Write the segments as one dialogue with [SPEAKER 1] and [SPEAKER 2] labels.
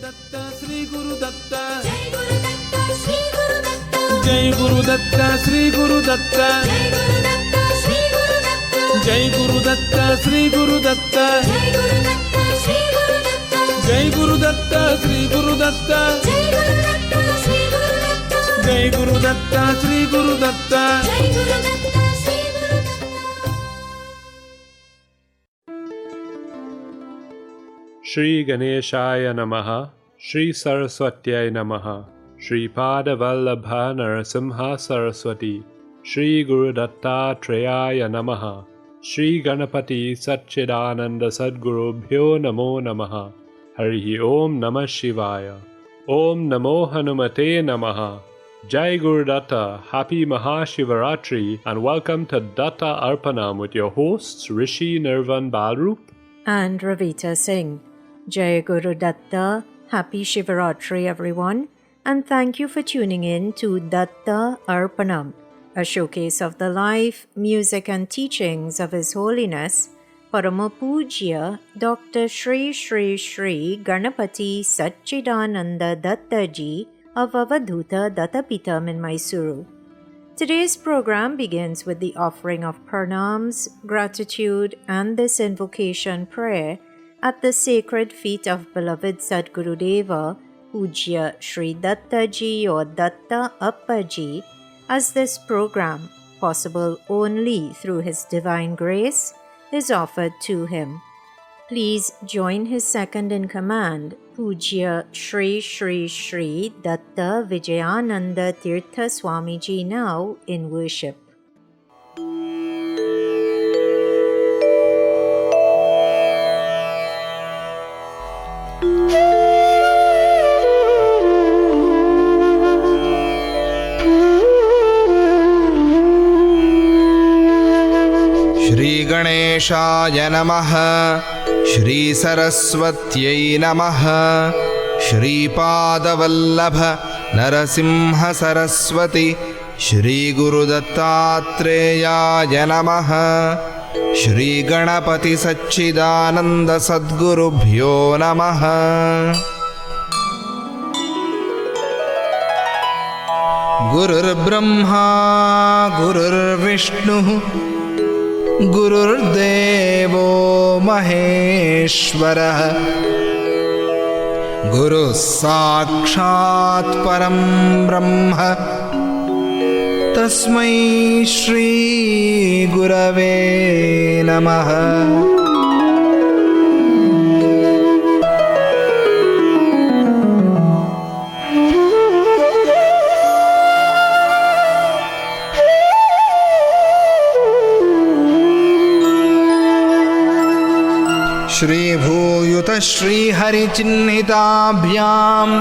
[SPEAKER 1] Datta Sri Guru Datta Jai Guru Datta Sri Guru Datta Jai Guru Datta Sri Guru Datta Jai Guru Datta Sri Guru Datta Jai Guru Datta Sri Guru Datta. Shri Ganeshaya Namaha, Shri Saraswatyai Namaha, Shri Pada Vallabha Narasimha Saraswati, Shri Guru Dattatreya Namaha, Shri Ganapati Satchidananda Sadgurubhyo Namo Namaha, Harihi Om Namah Shivaya, Om Namo Hanumate Namaha. Jai Guru Datta, happy Mahashivaratri and welcome to Datta Arpanam with your hosts Rishi Nirvan Balrup
[SPEAKER 2] and Ravita Singh. Jai Guru Datta, happy Shivaratri everyone, and thank you for tuning in to Datta Arpanam, a showcase of the life, music and teachings of His Holiness Parama Pujya Dr. Shri Shri Shri Ganapati Satchidananda Dattaji of Avadhuta Dattapitam in Mysuru. Today's program begins with the offering of pranams, gratitude and this invocation prayer at the sacred feet of beloved Sadgurudeva, Pujya Shri Dattaji or Datta Appaji, as this program, possible only through His divine grace, is offered to him. Please join his second in command, Pujya Shri Shri Shri Datta Vijayananda Tirtha Swamiji, now in worship.
[SPEAKER 3] Shri Ganeshaya Namaha, Shri Saraswatyai Namaha, Shri Padavallabha Narasimha Saraswati, Shri Guru Dattatreya Namaha, Shri Ganapati Satchidananda Sadgurubhyo Namaha. Gurur Brahma Gurur Vishnu Gururdevo Maheshwara, Guru Sakshat Param Brahma, Tasmai Shri Gurave Namaha. Shri Bhuyuta Shri Hari Chinnhitabhyam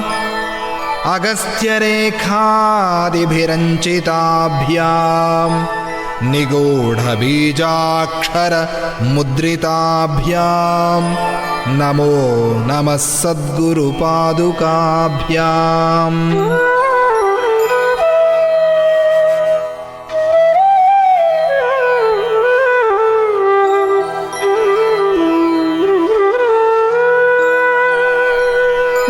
[SPEAKER 3] Agastya Rekhadibhiranchitabhyam Nigodha Bijakshara Mudritabhyam Namo Namah Sadguru Padukabhyam.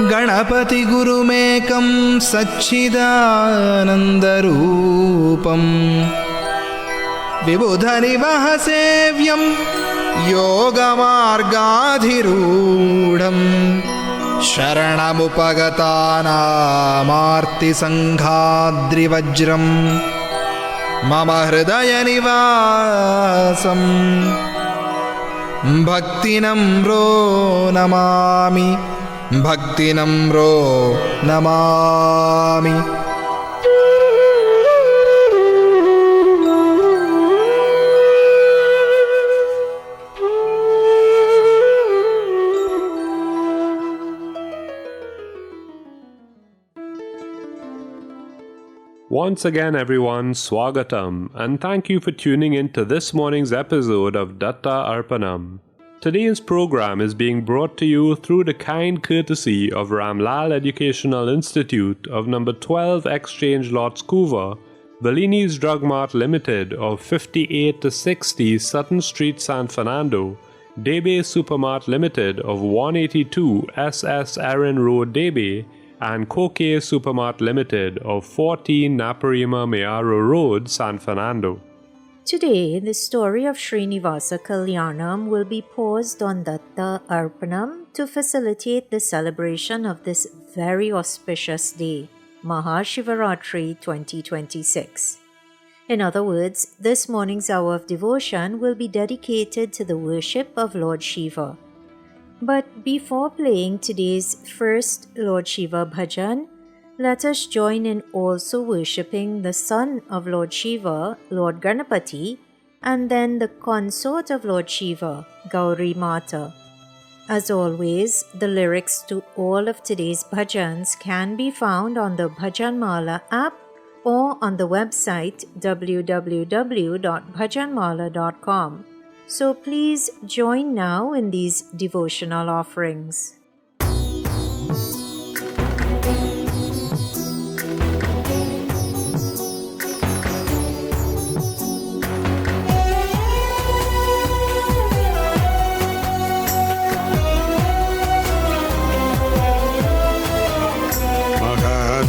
[SPEAKER 3] Ganapati Gurumekam Satchidanandarupam Vibhudharivahasevyam Yogamargadhirudham Sharanamupagatanam Sanghadrivajram Mama Hridaya Nivasam Bhaktinamro Namami Bhaktinamro Namami.
[SPEAKER 1] Once again everyone, Swagatam, and thank you for tuning in to this morning's episode of Datta Arpanam. Today's program is being brought to you through the kind courtesy of Ramlal Educational Institute of number 12 Exchange Lots Couva, Bellini's Drug Mart Limited of 58 to 60 Sutton Street, San Fernando, Debe Supermart Limited of 182 SS Aaron Road, Debe, and Koke Supermart Limited of 14 Naparima Mayaro Road, San Fernando.
[SPEAKER 2] Today, the story of Srinivasa Kalyanam will be paused on Datta Arpanam to facilitate the celebration of this very auspicious day, Mahashivaratri 2026. In other words, this morning's hour of devotion will be dedicated to the worship of Lord Shiva. But before playing today's first Lord Shiva bhajan, let us join in also worshipping the son of Lord Shiva, Lord Ganapati, and then the consort of Lord Shiva, Gauri Mata. As always, the lyrics to all of today's bhajans can be found on the Bhajanmala app or on the website www.bhajanmala.com. So please join now in these devotional offerings.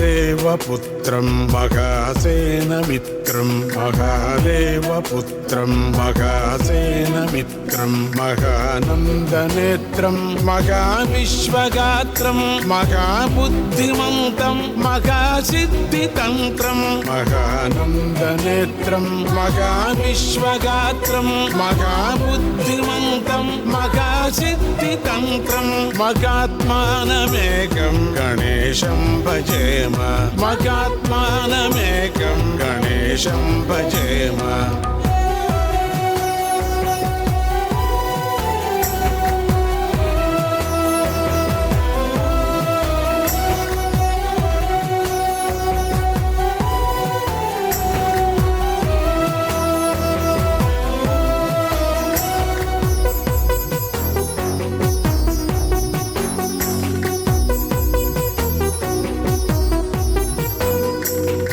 [SPEAKER 4] महादेवपुत्रं महासेनमित्रं महादेवपुत्रं महासेनमित्रं महानन्दनेत्रं महाविश्वगात्रं महाबुद्धिमन्तं महासिद्धितन्त्रं महानन्दनेत्रं महाविश्वगात्रं महाबुद्धिमन्तं महासिद्धितन्त्रं महात्मानमेकं गणेशं भजेम महात्मानमेकं गणेशं भजेम.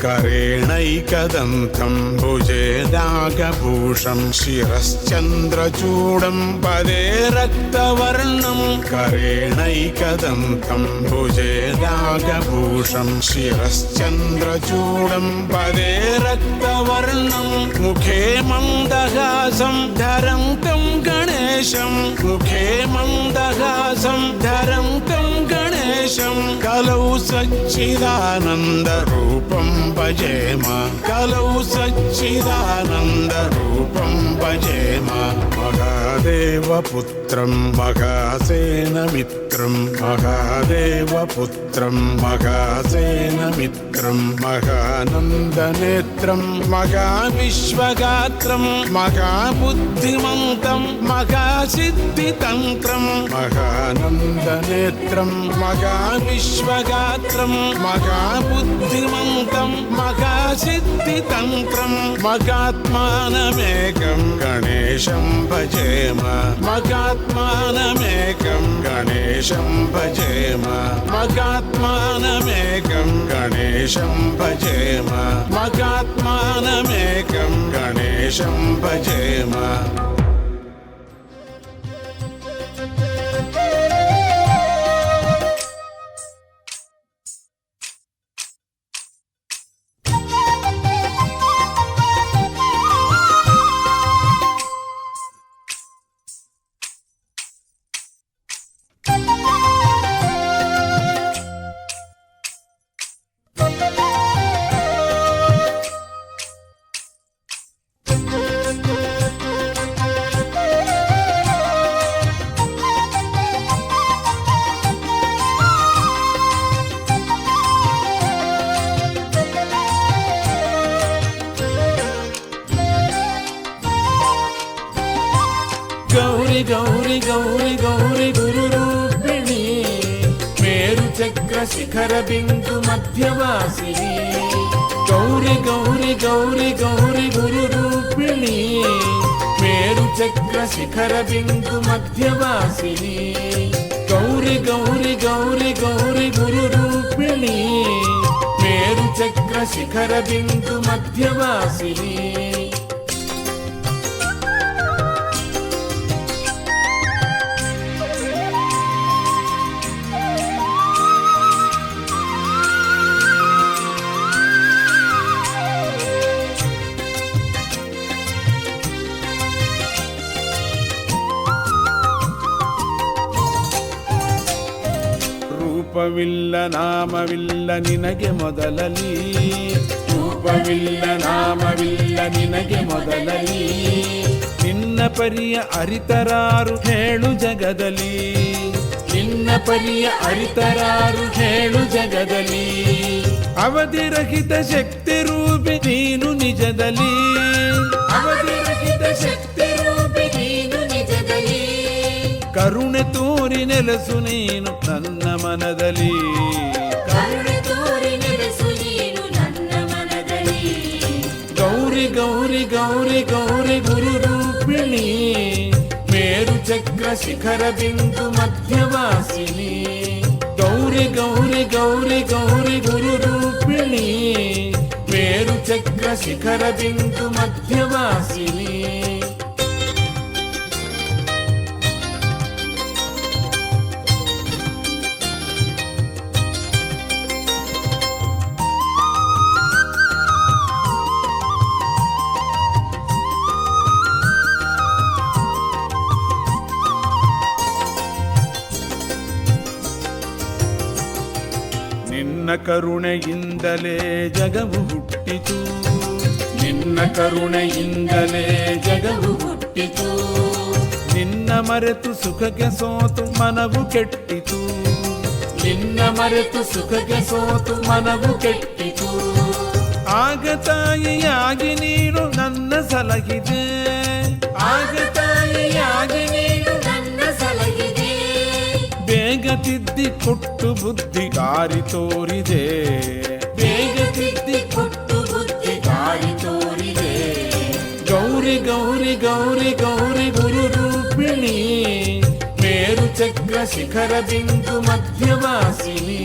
[SPEAKER 4] करेणैकदन्तं भुजेदागभूषं शिरश्चन्द्रचूडं पदे रक्तवर्णं करेणैकदन्तं भुजेदागभूषं शिरश्चन्द्रचूडं पदे रक्तवर्णं मुखे मन्दहासं धरन्तं गणेशं मुखे मन्दहासं धरन्तं गणेशं कलौ सच्चिदानन्दरूपं भजेम कलौ सच्चिदानन्दरूपं भजेम. महादेवपुत्रं महासेनमित्रं महादेवपुत्रं महासेनमित्रं महानन्दनेत्रं महाविश्वगात्रं महाबुद्धिमन्तं महासिद्धितन्त्रं महानन्दनेत्रं महाविश्वगात्रं महाबुद्धिमन्तं महासिद्धितन्त्रं महात्मानमेकं गणेशं भजेम महात्मानमेकं गणेशं भजेम महात्मानमेकं गणेशं भजेम महात्मानमेकं गणेशं भजेम.
[SPEAKER 5] गौरी गौरी गौरी गौरी गुरुरूपिणी मेरुचक्र शिखर बिंदु मध्यवासिनी गौरी गौरी गौरी गौरी गुरुरूपिणी मेरुचक्र शिखर बिंदु मध्यवासिनी गौरी गौरी गौरी गौरी गुरुरूपिणी मेरुचक्र शिखर बिंदु मध्यवासिनी ರೂಪವಿಲ್ಲ ನಾಮವಿಲ್ಲ ನಿನಗೆ ಮೊದಲಲಿ, ರೂಪವಿಲ್ಲ ನಾಮವಿಲ್ಲ ನಿನಗೆ ಮೊದಲಲಿ. ನಿನ್ನ ಪರಿಯ ಅರಿತರಾರು ಹೇಳು ಜಗದಲ್ಲಿ, ನಿನ್ನ ಪರಿಯ ಅರಿತರಾರು ಹೇಳು ಜಗದಲ್ಲಿ. ಅವಧಿರಹಿತ ಶಕ್ತಿ ರೂಪಿ ನೀನು ನಿಜದಲ್ಲಿ, ಅವಧಿರಹಿತ ಶಕ್ತಿ ರೂಪಿ ನೀನು ನಿಜದಲ್ಲಿ. ಕರುಣೆ ತೋರಿ ನೆಲೆಸು ನೀನು ನನ್ನ ಮನದಲ್ಲಿ, ಕರುಣೆ ತೋರಿ ನೆಲೆಸು ನೀನು ನನ್ನ ಮನದಲ್ಲಿ. ಗೌರಿ ಗೌರಿ ಗೌರಿ ಗೌರಿ ಗುರು ರೂಪಿಣಿ, ಮೇರು ಚಕ್ರ ಶಿಖರ ಬಿಂದು ಮಧ್ಯವಾಸಿನಿ. ಗೌರಿ ಗೌರಿ ಗೌರಿ ಗೌರಿ ಗುರು ರೂಪಿಣಿ, ಮೇರು ಚಕ್ರ ಶಿಖರ ಬಿಂದು ಮಧ್ಯವಾಸಿನಿ. ನಿನ್ನ ಕರುಣೆಯಿಂದಲೇ ಜಗವು ಹುಟ್ಟಿತು, ನಿನ್ನ ಕರುಣೆಯಿಂದಲೇ ಜಗವು ಹುಟ್ಟಿತು. ನಿನ್ನ ಮರೆತು ಸುಖಕ್ಕೆ ಸೋತು ಮನವು ಕೆಟ್ಟಿತು, ನಿನ್ನ ಮರೆತು ಸುಖಕ್ಕೆ ಸೋತು ಮನವು ಕೆಟ್ಟಿತು. ಆಗ ತಾಯಿಯಾಗಿ ನೀನು ನನ್ನ ಸಲಹಿದೆ, ಆಗ ತಾಯಿಯಾಗಿ ನೀನು ನನ್ನ ಸಲಹಿದೆ. ಬೇಗ ತಿದ್ದಿ ಕೊಟ್ಟು ಬುದ್ಧಿ ದಾರಿ ತೋರಿದೆ, ಬೇಗ ತಿದ್ದಿ ಕೊಟ್ಟು ಬುದ್ಧಿ ದಾರಿ ತೋರಿದೆ. ಗೌರಿ ಗೌರಿ ಗೌರಿ ಗೌರಿ ಗುರು ರೂಪಿಣಿ, ಮೇರು ಚಕ್ರ ಶಿಖರ ಬಿಂದು ಮಧ್ಯವಾಸಿನಿ.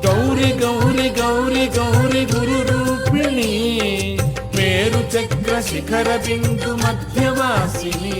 [SPEAKER 5] ಗೌರಿ ಗೌರಿ ಗೌರಿ ಗೌರಿ ಗುರು ರೂಪಿಣಿ, ಮೇರು ಚಕ್ರ ಶಿಖರ ಬಿಂದು ಮಧ್ಯವಾಸಿನಿ.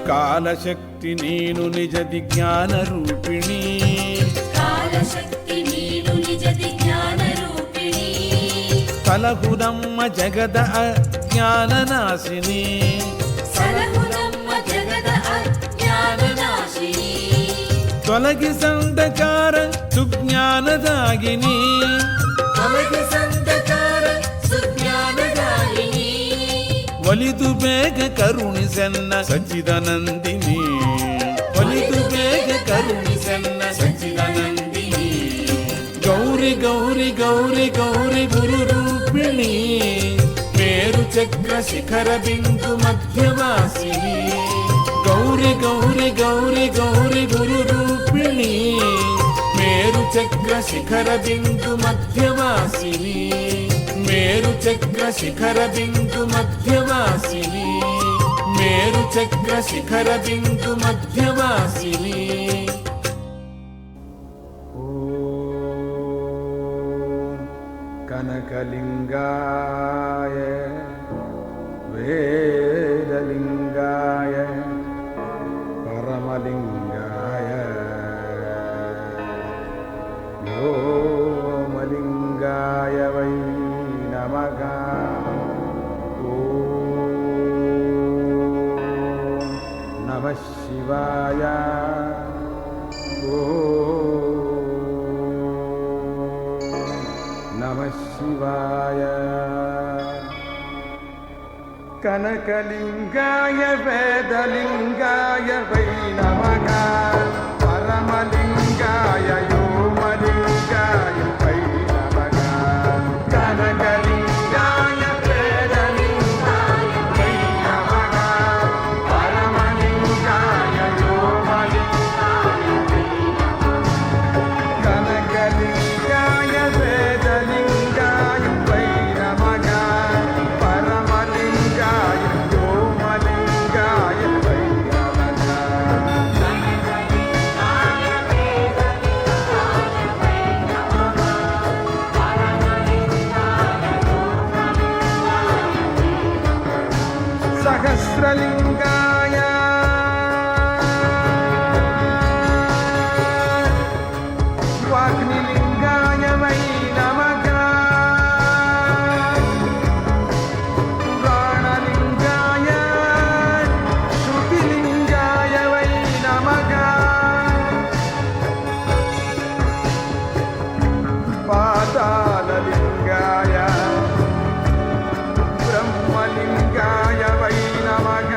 [SPEAKER 5] ಕಾಲಶಕ್ತಿ ನೀನು ನಿಜದಿ ಜ್ಞಾನ ರೂಪಿಣಿ,
[SPEAKER 6] ಕಾಲಶಕ್ತಿ ನೀನು ನಿಜದಿ ಜ್ಞಾನ ರೂಪಿಣಿ.
[SPEAKER 5] ಸಲಹು ನಮ್ಮ ಜಗದ ಅಜ್ಞಾನ ನಾಶಿನಿ,
[SPEAKER 6] ಸಲಹು ನಮ್ಮ ಜಗದ ಅಜ್ಞಾನ ನಾಶಿನಿ.
[SPEAKER 5] ತೊಲಗಿಸಂಧಕಾರ ಸುಜ್ಞಾನದಾಗಿನಿ,
[SPEAKER 6] ತೊಲಗಿಸಂಧಕಾರ ಸುಜ್ಞಾನದಾಯಿನಿ.
[SPEAKER 5] ಒಲಿದು ಬೇಗ ಕರುಣಿಸನ್ನ ಸಚ್ಚಿದಾನಂದಿನಿ, ಒಲಿದು ಬೇಗ ಕರುಣಿಸನ್ನ ಸಚ್ಚಿದಾನಂದಿನಿ. ಗೌರಿ ಗೌರಿ ಗೌರಿ ಗೌರಿ ಗುರು ರೂಪಿಣಿ, ಮೇರು ಚಕ್ರ ಶಿಖರ ಬಿಂದು ಮಧ್ಯವಾಸಿನಿ. ಗೌರಿ ಗೌರಿ ಗೌರಿ ಗೌರಿ ಗುರು ರೂಪಿಣಿ, ಮೇರು ಚಕ್ರ ಶಿಖರ ಬಿಂದು ಮಧ್ಯವಾಸಿನಿ. ಮೇರು ಚಕ್ರ ಶಿಖರ ಬಿಂದು ಮಧ್ಯವಾಸಿನಿ, ಮೇರು ಚಕ್ರ ಶಿಖರ ಬಿಂದು ಮಧ್ಯವಾಸಿನಿ.
[SPEAKER 3] ಕನಕಲಿಂಗಾಯ ವೇದಲಿಂಗಾಯ ಪರಮಲಿಂಗಾಯ ವ್ಯೋಮಲಿಂಗಾಯ ವೈ ನಮಃ. ಓಂ ನಮಃ ಶಿವಾಯ. ನಮಃ ಶಿವಾಯ. ಕನಕಲಿಂಗಾಯ ವೇದಲಿಂಗಾಯ ವೈ ನಮಃ. ಪರಮಲಿಂಗಾಯ ವ್ಯೋಮಲಿಂಗಾಯ ವೈ ನಮಃ. ಕನಕಲಿಂಗಾಯ ವೇದಲಿಂಗಾಯ ವೈ ನಮಃ. ಪರಮಲಿಂಗಾಯ ವ್ಯೋಮಲಿಂಗಾಯ ವೈ ನಮಃ. ಕನಕಲಿಂಗಾಯ ವೇದಲಿಂಗಾಯ ವೈ ನಮಃ. ಪರಮಲಿಂಗಾಯ ವ್ಯೋಮಲಿಂಗಾಯ ವೈ ನಮಃ. सहस्रलिङ्गाय वाग्निलिङ्गाय वै नमः पुराणलिङ्गाय श्रुतिलिङ्गाय वै नमः पाताललिङ्गाय ब्रह्मलिङ्गाय वै नमः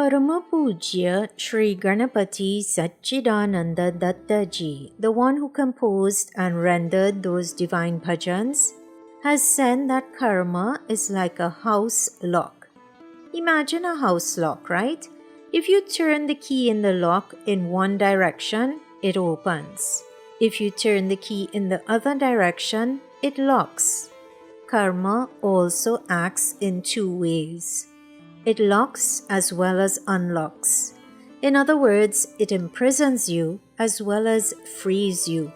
[SPEAKER 2] Parama Pujya Sri Ganapati Satchidananda Datta Ji, the one who composed and rendered those divine bhajans, has said that karma is like a house lock. Imagine a house lock, right? If you turn the key in the lock in one direction, it opens. If you turn the key in the other direction, it locks. Karma also acts in two ways. It locks as well as unlocks. In other words, it imprisons you as well as frees you.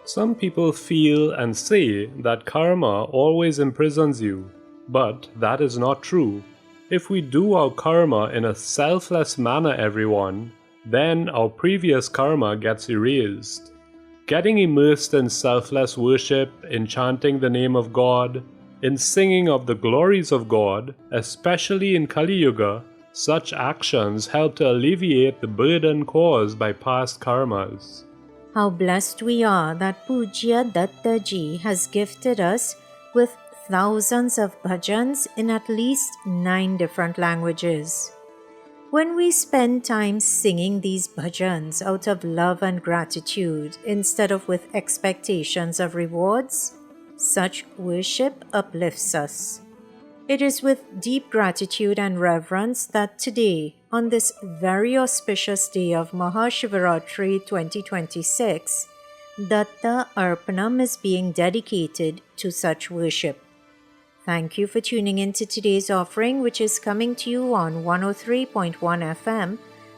[SPEAKER 1] Some people feel and say that karma always imprisons you, but that is not true. If we do our karma in a selfless manner, everyone, then our previous karma gets erased. Getting immersed in selfless worship, in chanting the name of God, in singing of the glories of God, especially in Kali Yuga, such actions help to alleviate the burden caused by past karmas.
[SPEAKER 2] How blessed we are that Pujya Datta Ji has gifted us with thousands of bhajans in at least 9 different languages. When we spend time singing these bhajans out of love and gratitude instead of with expectations of rewards, such worship uplifts us. It is with deep gratitude and reverence that today, on this very auspicious day of Mahashivaratri 2026, Datta Arpanam is being dedicated to such worship. Thank you for tuning in to today's offering, which is coming to you on 103.1 FM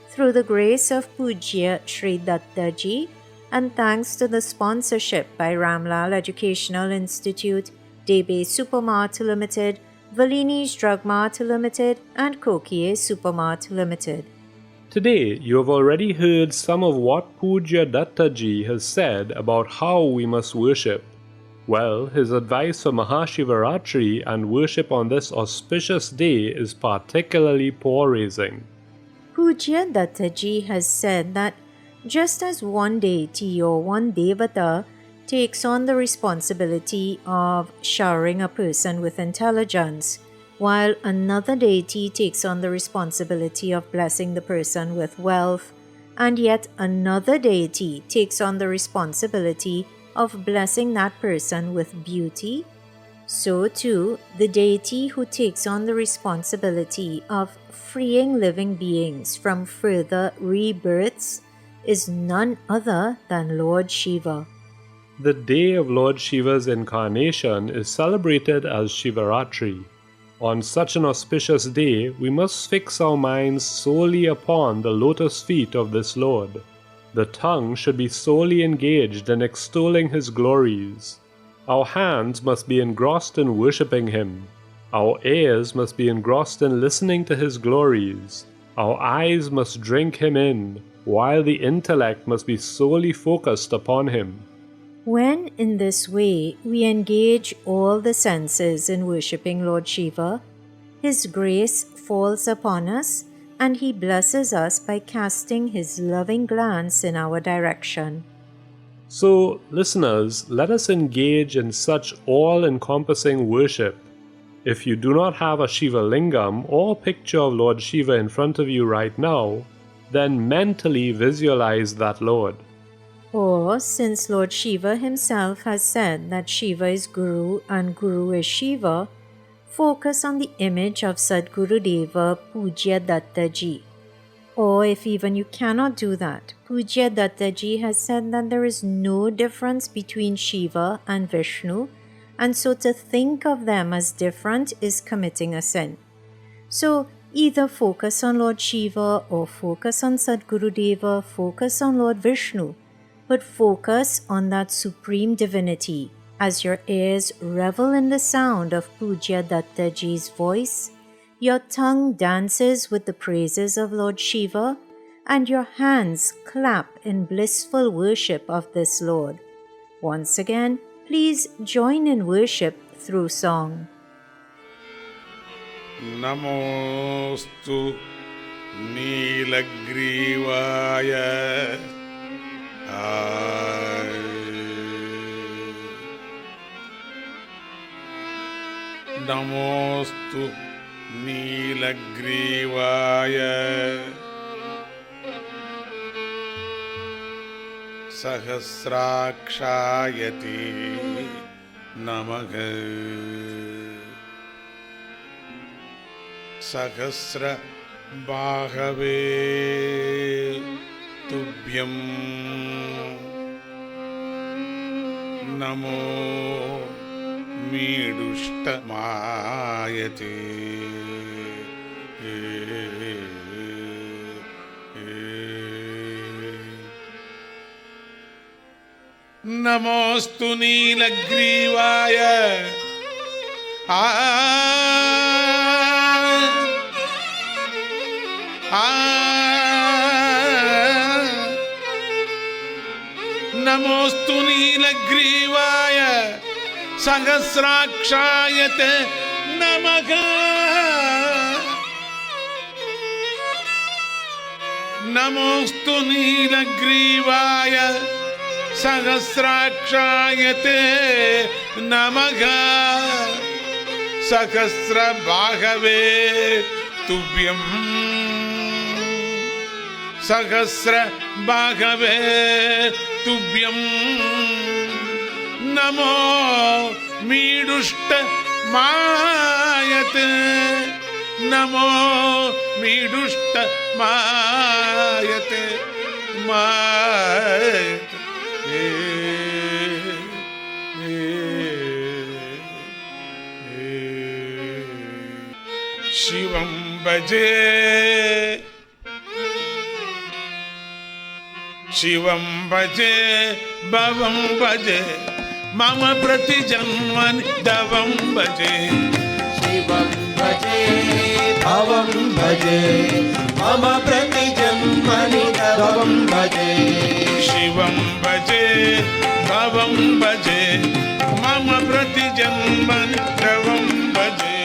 [SPEAKER 2] through the grace of Pujya Sri Datta Ji, and thanks to the sponsorship by Ramlal Educational Institute, Debe Supermart Limited, Valini's Drug Mart Limited, and Kokie Supermart Limited.
[SPEAKER 1] Today, you have already heard some of what Pujya Datta Ji has said about how we must worship. Well, his advice for Mahashivaratri and worship on this auspicious day is particularly paw-raising.
[SPEAKER 2] Pujya Datta Ji has said that just as one deity or one devata takes on the responsibility of showering a person with intelligence, while another deity takes on the responsibility of blessing the person with wealth, and yet another deity takes on the responsibility of blessing that person with beauty, so too the deity who takes on the responsibility of freeing living beings from further rebirths is none other than Lord Shiva.
[SPEAKER 1] The day of Lord Shiva's incarnation is celebrated as Shivaratri. On such an auspicious day, we must fix our minds solely upon the lotus feet of this Lord. The tongue should be solely engaged in extolling His glories. Our hands must be engrossed in worshipping Him. Our ears must be engrossed in listening to His glories. Our eyes must drink Him in, while the intellect must be solely focused upon Him.
[SPEAKER 2] When in this way we engage all the senses in worshipping Lord Shiva, His grace falls upon us and He blesses us by casting His loving glance in our direction.
[SPEAKER 1] So, listeners, let us engage in such all-encompassing worship. If you do not have a Shiva Lingam or picture of Lord Shiva in front of you right now, then mentally visualize that Lord.
[SPEAKER 2] Or, since Lord Shiva himself has said that Shiva is Guru and Guru is Shiva, focus on the image of Sadguru Deva Pujya Datta Ji. Or if even you cannot do that, Pujya Datta Ji has said that there is no difference between Shiva and Vishnu, and so to think of them as different is committing a sin. So, either focus on Lord Shiva or focus on Sadguru Deva, focus on Lord Vishnu, but focus on that supreme divinity as your ears revel in the sound of Pujya Datta Ji's voice, your tongue dances with the praises of Lord Shiva, and your hands clap in blissful worship of this Lord. Once again, please join in worship through song.
[SPEAKER 4] Namostu Neelagrivaya Namostu नीलग्रीवाय सहस्राक्षायते नमः सहस्रबाहवे तुभ्यं नमो मीडुष्टमायते नमोस्तु नीलग्रीवाय नमोस्तु नीलग्रीवाय सहस्राक्षायते नमः नमोस्तु नीलग्रीवाय सहस्राक्षायते नमः सहस्रबाहवे तुभ्यं सहस्रबाहवे तुभ्यं नमो मीडुष्टमायते नमो मीडुष्टमायते शिवं भजे शिवं भजे भवं भजे मम प्रतिजन्मनि तवं भजे
[SPEAKER 7] शिवं भजे भवं भजे मम प्रतिजन्मनि तवं भजे
[SPEAKER 4] शिवं भजे भवं भजे मम प्रतिजन्मनि तवं भजे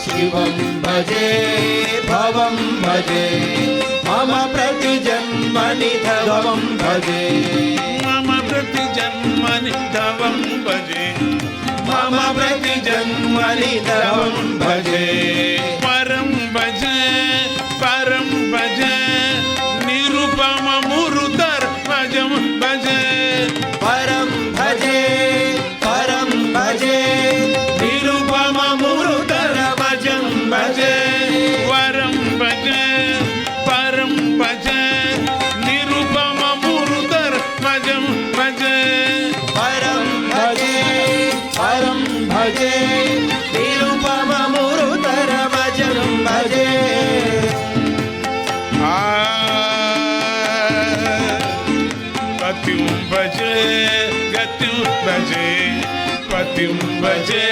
[SPEAKER 7] शिवं भजे भवं भजे मम प्रतिजन्मनि तवं भजे
[SPEAKER 4] मम प्रतिजन्मनि तवं भजे
[SPEAKER 7] मम प्रतिजन्मनि तवं भजे
[SPEAKER 4] परं भजे निरुपममुरुतर भजं भजे
[SPEAKER 7] परं भजे निरुपममुरुतर भजं भजे
[SPEAKER 4] वरं भजे परं भजे निरुपममुरुतर भजं भजे
[SPEAKER 7] परं भजे निरुपममुरुतर भजं भजे
[SPEAKER 4] पतिं भजे गतिं भजे पतिं भजे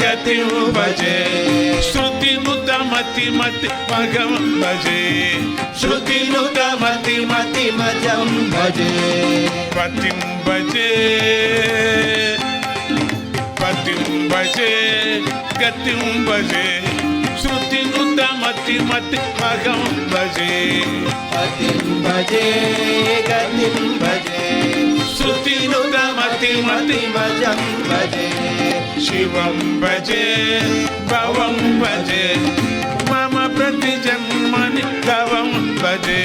[SPEAKER 4] गतिं भजे श्रुतिनुतमति मगं भजे
[SPEAKER 7] श्रुतिनुतमति मजं भजे
[SPEAKER 4] पतिं भजे गतिं भजे श्रुतिनुतमति मगं भजे
[SPEAKER 7] पतिं भजे गतिं भजे
[SPEAKER 4] श्रुतिनुतमति
[SPEAKER 7] मजं भजे
[SPEAKER 4] शिवं भजे भवं भजे मम प्रतिजन्मनि तवं भजे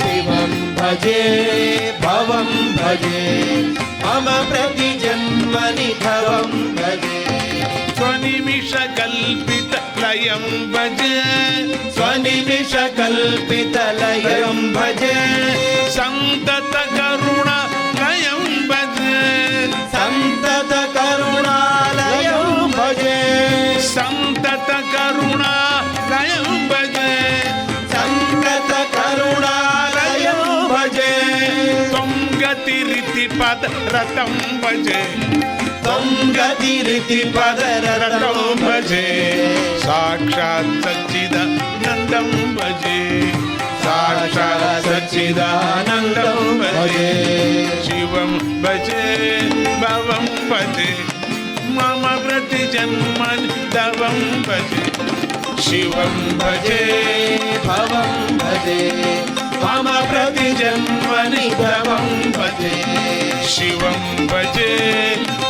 [SPEAKER 7] शिवं भजे भवं भजे मम प्रतिजन्मनि तवं भजे
[SPEAKER 4] स्वनिमिषकल्पितलयं भजे
[SPEAKER 7] स्वनिमिषकल्पितलयं भजे
[SPEAKER 4] सन्ततकरुणालयं भजे
[SPEAKER 7] सन्ततकरुणालयं भजे
[SPEAKER 4] सन्ततकरुणालयं भजे
[SPEAKER 7] सन्ततकरुणालयं भजे
[SPEAKER 4] त्वं गतिरितिपदरतं भजे
[SPEAKER 7] त्वं गतिरितिपदरतं
[SPEAKER 4] भजे साक्षात् सच्चिदानन्दं भजे साक्षात् सच्चिदानन्दं भजे शिवं भजे भवं भजे मम प्रतिजन्मनि तवं भजे शिवं भजे
[SPEAKER 7] भवं भजे मम प्रतिजन्मनि तवं भजे
[SPEAKER 4] शिवं भजे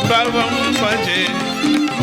[SPEAKER 4] भवं भजे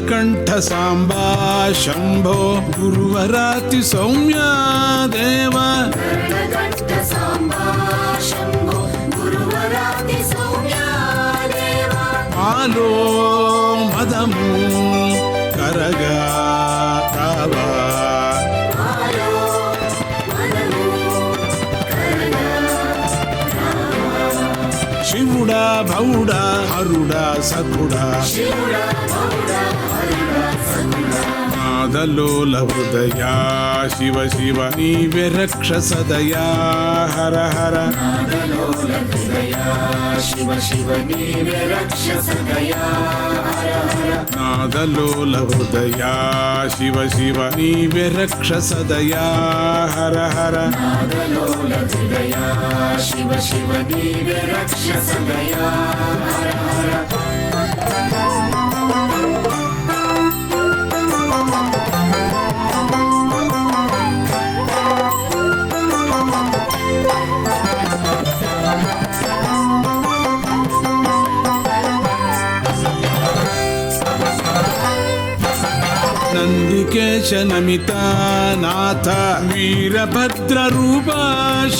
[SPEAKER 5] ನೀಲಕಂಠ ಸಾಂಬಾ ಶಂಭೋ ಗುರುವರಾತಿ ಸೌಮ್ಯ ದೇವ
[SPEAKER 6] ಗರುಡಗಂಠ ಸಾಂಬಾ ಶಂಭೋ ಗುರುವರಾತಿ ಸೌಮ್ಯ ದೇವ
[SPEAKER 5] ಆಲೋ ಮದಮು ಕರಗ ತಾವ
[SPEAKER 6] ಆಲೋ ಮನಮು ಕರಗ
[SPEAKER 5] ಶಿವುಡ ಭೌಡ ಹರುಡ ಸಕುಡ
[SPEAKER 6] ಶಿವುಡ ಗೌಡ ಹರುಡ ಸಗುಡ
[SPEAKER 5] ನಾದಲೋಲ ಹೃದಯ ಶಿವ ಶಿವ ನೀವೆ ರಕ್ಷ ಸದಯಾ ಹರ ಹರ
[SPEAKER 6] ನಾದಲೋಲ ಹೃದಯ ಶಿವ ಶಿವ ನೀವೇ ರಕ್ಷ ಸದಯ ಹರ ಹರ
[SPEAKER 5] ನಾದಲೋಲ ಹೃದಯ ಶಿವ ಶಿವ ನೀವೆ ರಕ್ಷ ಸದಯಾ ಹರ ಹರ
[SPEAKER 6] ನಾದಲೋಲ ಹೃದಯ ಶಿವ ಶಿವ ನೀವೇ ರಕ್ಷ ಸದಯ ಹರ ಹರ
[SPEAKER 5] ನಂದಿಕೇಶ ನಮಿತ ನಾಥ ವೀರಭದ್ರ ರೂಪ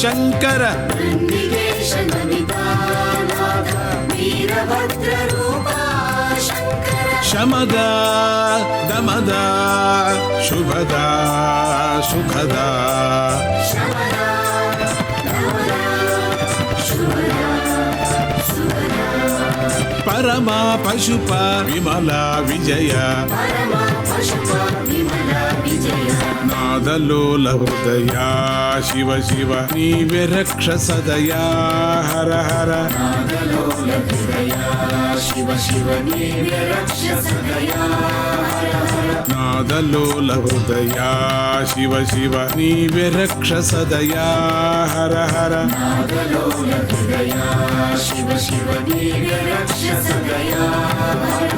[SPEAKER 5] ಶಂಕರ
[SPEAKER 6] ನಂದಿಕೇಶ ನಮಿತಾನಾಥ ವೀರಭದ್ರ ರೂಪ ಶಂಕರ
[SPEAKER 5] ಶಮದ ದಮದ ಶುಭದ ಸುಖದ
[SPEAKER 6] ಶಮನ ನಮನ ಶುಭದ ಸುಭದ
[SPEAKER 5] ಪರಮ ಪಶುಪ ವಿಮಲ ವಿಜಯ
[SPEAKER 6] ಪರಮ ಪಶುಪ ವಿಮಲ ವಿಜಯ
[SPEAKER 5] ನಾದಲೋಲ ಹೃದಯ ಶಿವ ಶಿವ ನೀವೆ ರಕ್ಷ ಸದಯಾ ಹರ ಹರ
[SPEAKER 6] ನಾದಲೋಲ ಹೃದಯ ಶಿವ ಶಿವ ನೀವೇ ರಕ್ಷ ಸದಯ ಹರ ಹರ
[SPEAKER 5] ನಾದಲೋಲ ಹೃದಯ ಶಿವ ಶಿವ ನೀವೆ ರಕ್ಷ ಸದಯಾ ಹರ ಹರ
[SPEAKER 6] ನಾದಲೋಲ ಹೃದಯ ಶಿವ ಶಿವ ನೀವೇ ರಕ್ಷ ಸದಯ ಹರ ಹರ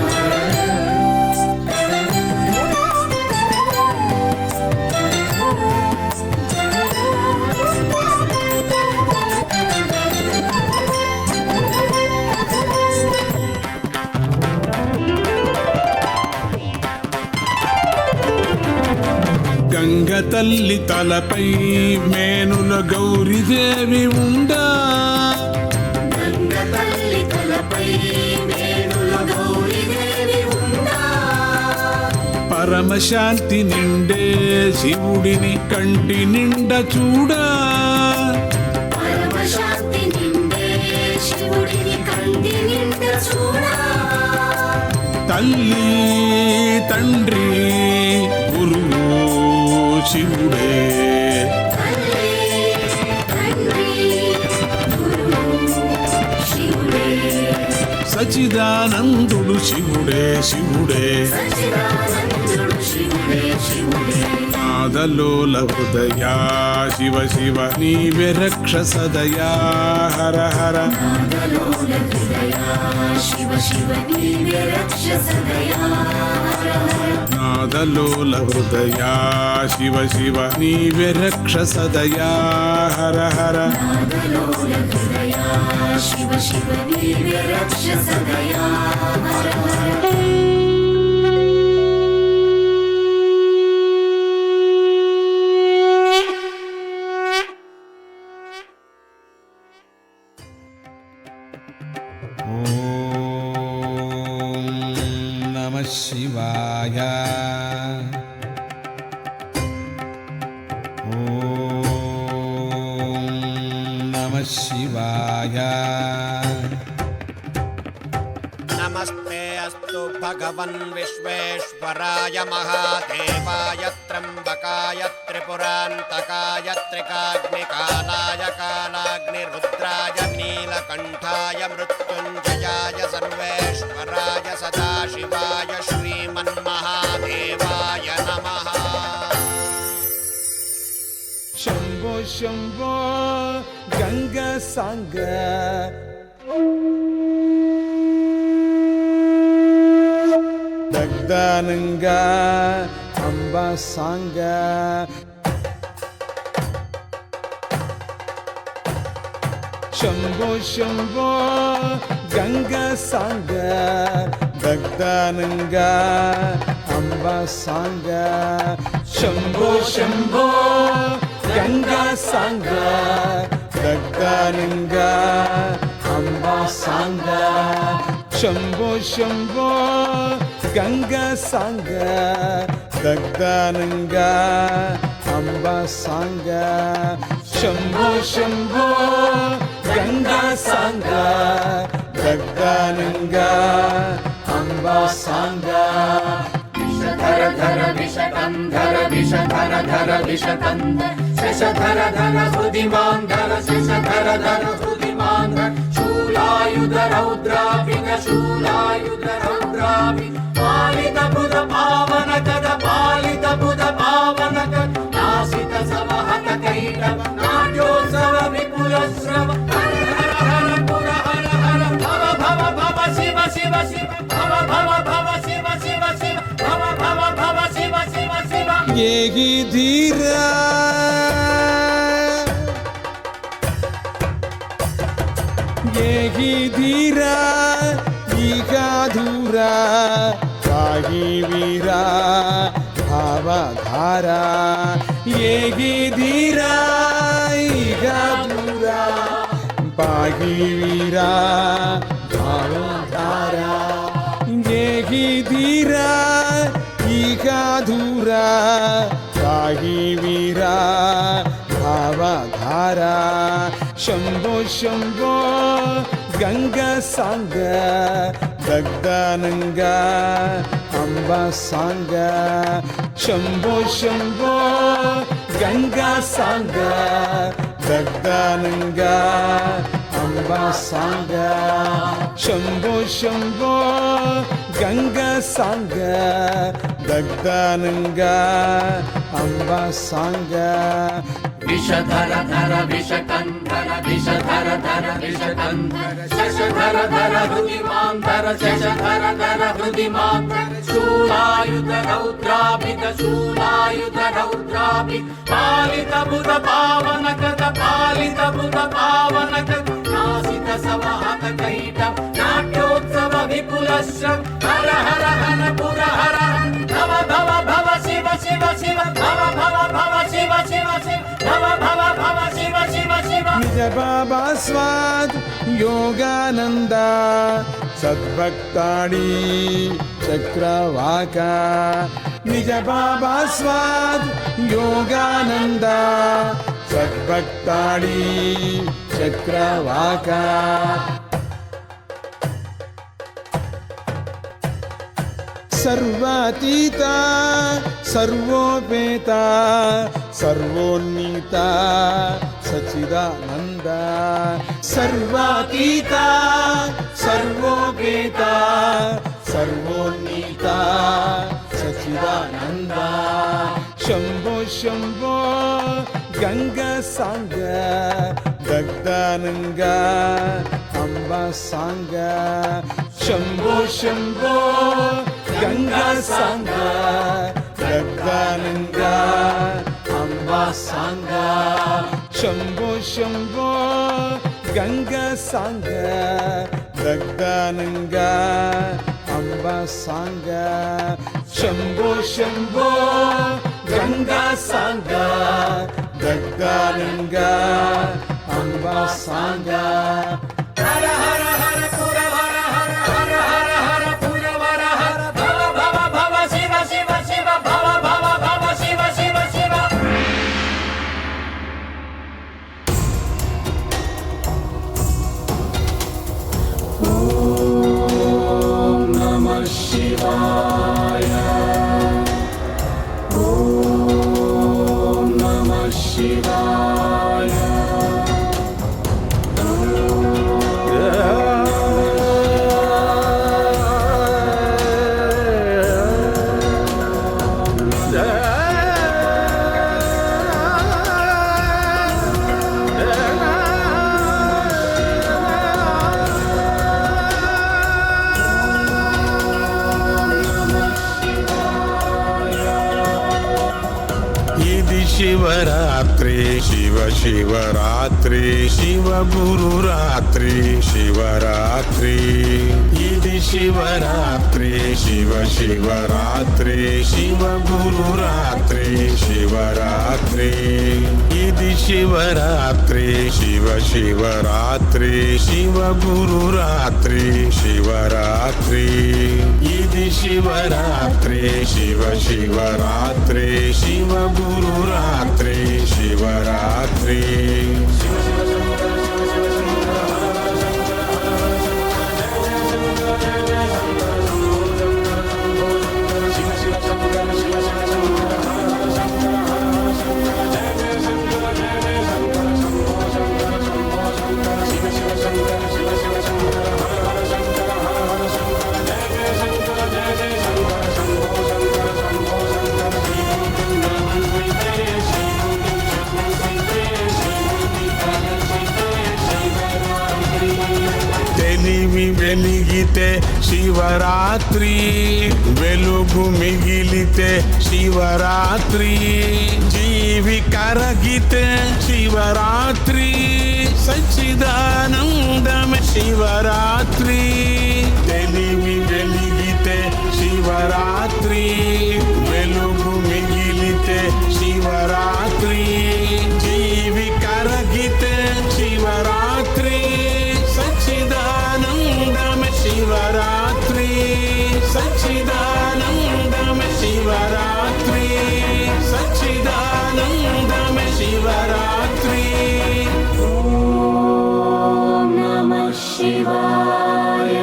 [SPEAKER 5] గంగ తల్లి తలపై మేనుల గౌరీదేవి ఉండా
[SPEAKER 6] గంగ తల్లి తలపై మేనుల గౌరీదేవి ఉందా
[SPEAKER 5] పరమశాంతి నిండే శివుడిని కంటి నిండ చూడా
[SPEAKER 6] పరమశాంతి నిండే శివుడిని కంటి నిండ చూడా
[SPEAKER 5] తల్లి తండ్రి గురువు శివుడే
[SPEAKER 6] తల్లి తండ్రి గురువు శివుడే
[SPEAKER 5] సచిదానందుడు శివుడే శివుడే
[SPEAKER 6] సచ్చిదానందుడు శివుడే శివుడే
[SPEAKER 5] నాదలోల హృదయ శివ శివ నీవే రక్ష సదయా హర హర
[SPEAKER 6] నాదలోల హృదయ శివ శివ నీవే రక్ష సదయ హర హర
[SPEAKER 5] నాదలోల హృదయ శివ శివ నీవే రక్ష సదయా హర హర
[SPEAKER 6] నాదలోల హృదయ శివ శివ నీవే రక్ష సదయ హర హర
[SPEAKER 5] నమ శివాయ నమ శివాయ
[SPEAKER 8] नमस्ते अस्तु भगवन् विश्वेश्वराय महादेवाय त्र्यम्बकाय त्रिपुरान्तकाय त्रिकाग्निकालाय कालाग्निरुद्राय नीलकण्ठाय मृत्युञ्जयाय सर्वेश्वराय सदाशिवाय श्रीमन्महादेवाय नमः
[SPEAKER 5] శంభో శంభో గంగ సాంగ దగ్ధానంగ అంబ సాంగ శంభో శంభో గంగ సాంగ దగ్ధానంగా అంబా సాంగ శంభో శంభో గంగా సాంగ దగ్ధానంగా అంబా సాంగ శంభో శంభో గంగా సాంగ దగ్ధానంగా అంబా సాంగ శంభో శంభో గంగా సాంగ దగ్ధానంగా అంబా సాంగ
[SPEAKER 6] విషధర ధర విషకంధర విషధర ధర విషకంధర శశధర ధర హృదిమాంధర శశధర ధర హృదిమాంధర శూలాయుధ రౌద్రాభిగ శూలాయుధ రౌద్రాభి పాలిత బుధ పావన కద పాలిత బుధ పావన కద నాసిత సమహత కైటవ నాట్యోత్సవ విపుల శ్రవ హర హర హర పుర హర హర భవ భవ భవ శివ శివ శివ భవ భవ భవ శివ శివ శివ భవ భవ భవ శివ శివ శివ
[SPEAKER 5] ఏగి ధీరా ఏగి ధీరా ఈగాధూరా పాహి వీరా భావధారా ఏగి ధీరా ఈగాధూరా పాహి వీరా భావధారా ఏగి ధీరా ఈగాధూరా పాహి వీరా భావధారా శంభో శంభో గంగా సాంగ దగ్ధానంగా అంబా సాంగ శంభో శంభో గంగా సాంగ దగ్ధానంగా అంబా సాంగ శంభో శంభో గంగా సాంగ దగ్ధానంగా అంబా సాంగ
[SPEAKER 6] విషధర ధర విషకంధర విషధర ధర విషకంధర శశధర ధర హృదిమాంధర శశధర ధర హృదిమాంధర శూలాయుధ రౌద్రాభిగ శూలాయుధ రౌద్రాభి పాలిత బుధ పావన కద పాలిత బుధ పావన కద నాసిత సమహత కైటవ నాట్యోత్సవ విపుల శ్రవ హర హర హర పుర హర భవ భవ భవ శివ శివ శివ భవ భవ భవ శివ శివ శివ భవ భవ భవ శివ శివ శివ
[SPEAKER 5] నిజ బాబా స్వాద్ యోగానంద సద్భక్తాడి చక్రవాక నిజ బాబా స్వాద్ యోగానంద సద్భక్తాడి చక్రవాక సర్వాతీత సర్వోపేత సర్వోన్నీత సచిదానంద సర్వాతీత సర్వోపేత సర్వోన్నీత సచిదానంద శంభో శంభో గంగా సాంగ దగ్ధానంగా అంబా సాంగ శంభో శంభో గంగా సాంగ దగ్ధానంగా అంబా సాంగ శంభో శంభో గంగా సాంగ దగ్ధానంగా అంబా సాంగ శంభో శంభో గంగా సాంగ దగ్ధానంగా అంబా సాంగ హర హర హర పుర హర హర హర హర హర పుర వర హర భవ భవ భవ శివ శివ శివ భవ భవ భవ శివ శివ శివ ఓం నమః శివాయ ఓం నమః శివాయ ఓం
[SPEAKER 4] ఇది శివరాత్రి శివ శివరాత్రి శివ గురు రాత్రి శివరాత్రి ఇది శివరాత్రి శివ శివరాత్రి శివ గురు రాత్రి శివరాత్రి ఇది శివరాత్రి శివ శివరాత్రి శివ గురు రాత్రి శివరాత్రి ఇది శివరాత్రి శివ శివరాత్రి శివ గురు రాత్రి శివరాత్రి తెలివి వెలిగితే శివరాత్రి వెలుగు మిగిలితే శివరాత్రి జీవి కరగితే శివరాత్రి సచ్చిదానందమే శివరాత్రి తెలివి వెలిగితే శివరాత్రి వెలుగు మిగిలితే శివరాత్రి జీవి కరగితే శివరాత్రి సచ్చిదానందమే శివరాత్రి సచ్చిదానందమే శివరాత్రి సచ్చిదానందమే శివరాత్రి
[SPEAKER 2] ఓం నమః శివాయ.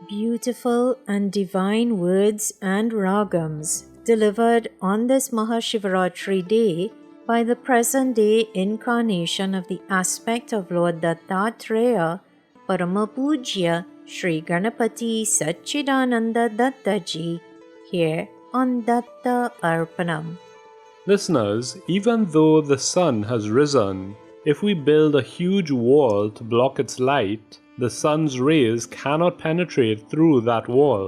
[SPEAKER 2] Beautiful and divine words and ragams delivered on this Mahashivaratri day by the present-day incarnation of the aspect of Lord Dattatreya, Paramapujya Sri Ganapati Satchidananda Dattaji, here on Datta Arpanam.
[SPEAKER 1] Listeners, even though the sun has risen, if we build a huge wall to block its light, the sun's rays cannot penetrate through that wall.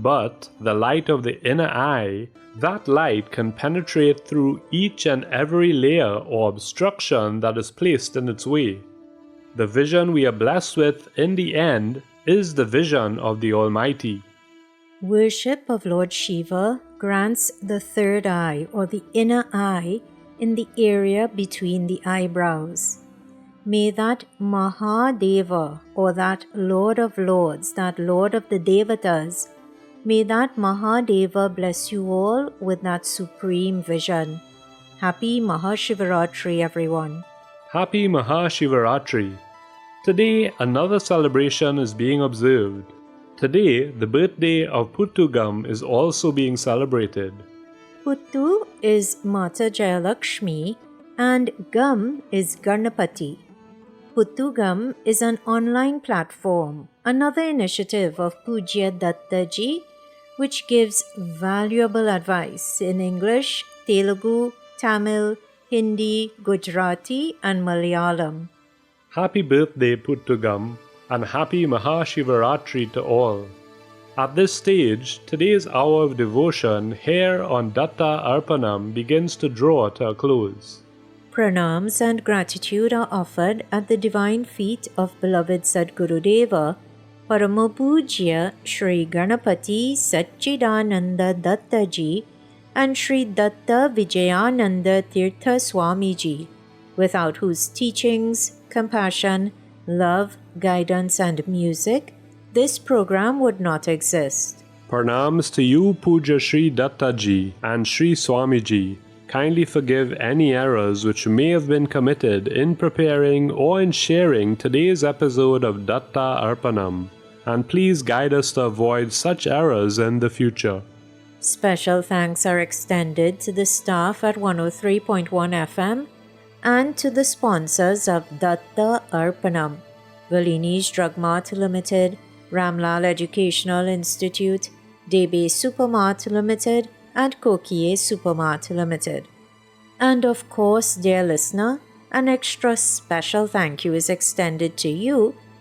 [SPEAKER 1] But the light of the inner eye, that light can penetrate through each and every layer or obstruction that is placed in its way. The vision we are blessed with in the end is the vision of the Almighty.
[SPEAKER 2] Worship of Lord Shiva grants the third eye or the inner eye in the area between the eyebrows. May that Mahadeva or that Lord of Lords, that Lord of the Devatas, may that Mahadeva bless you all with that supreme vision. Happy Mahashivaratri, everyone.
[SPEAKER 1] Happy Mahashivaratri. Today, another celebration is being observed. Today, the birthday of Puttugam is also being celebrated.
[SPEAKER 2] Puttu is Mata Jayalakshmi and Gam is Ganapati. Puttugam is an online platform, another initiative of Pujya Dattaji, which gives valuable advice in English, Telugu, Tamil, Hindi, Gujarati, and Malayalam.
[SPEAKER 1] Happy birthday, Puttugam, and happy Mahashivaratri to all. At this stage, today's hour of devotion here on Datta Arpanam begins to draw to a close.
[SPEAKER 2] Pranams and gratitude are offered at the divine feet of beloved Sadgurudeva, Paramapujya Sri Ganapati Satchidananda Dattaji and Sri Datta Vijayananda Tirtha Swamiji, without whose teachings, compassion, love, guidance and music, this program would not exist.
[SPEAKER 1] Pranams to you, Puja Sri Dattaji and Sri Swamiji. Kindly forgive any errors which may have been committed in preparing or in sharing today's episode of Datta Arpanam, and please guide us to avoid such errors in the future.
[SPEAKER 2] Special thanks are extended to the staff at 103.1 FM and to the sponsors of Datta Arpanam, Valini's Drug Mart Limited, Ramlal Educational Institute, Debe Supermart Limited, and Kokie Supermart Limited. And of course, dear listener, an extra special thank you is extended to you